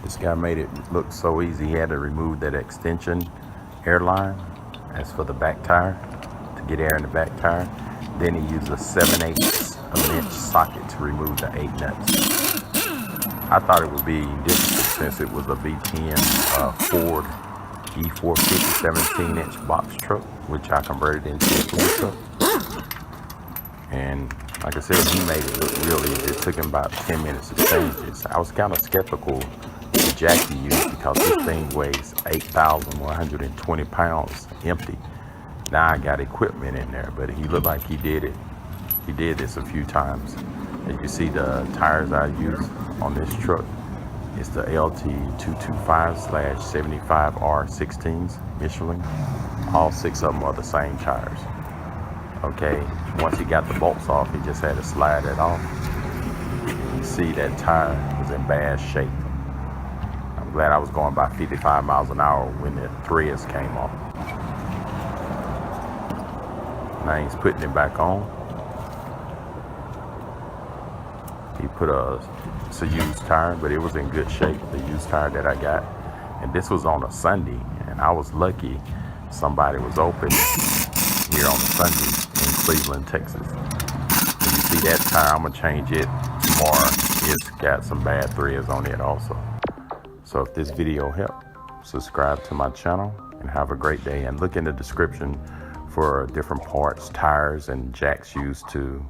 This guy made it look so easy. He had to remove that extension air line. That's for the back tire, to get air in the back tire. Then he used a 7/8 of an inch socket to remove the 8 nuts. I thought it would be difficult since it was a V10 Ford E450 17-inch box truck, which I converted into a food truck. And like I said, he made it look real easy. It took him about 10 minutes to change this. I was kind of skeptical the jack he used because this thing weighs 8,120 pounds empty. Now I got equipment in there, but he looked like he did it. He did this a few times. As you see, the tires I use on this truck is the LT225/75R16s Michelin. All 6 of them are the same tires. Okay, once he got the bolts off, he just had to slide it off. You see that tire was in bad shape. I'm glad I was going by 55 miles an hour when the threads came off. Now he's putting it back on. He put it's a used tire, but it was in good shape, the used tire that I got. And this was on a Sunday, and I was lucky somebody was open here on a Sunday in Cleveland, Texas. And you see that tire, I'm gonna change it tomorrow. It's got some bad threads on it also. So if this video helped, subscribe to my channel and have a great day. And look in the description for different parts, tires, and jacks used to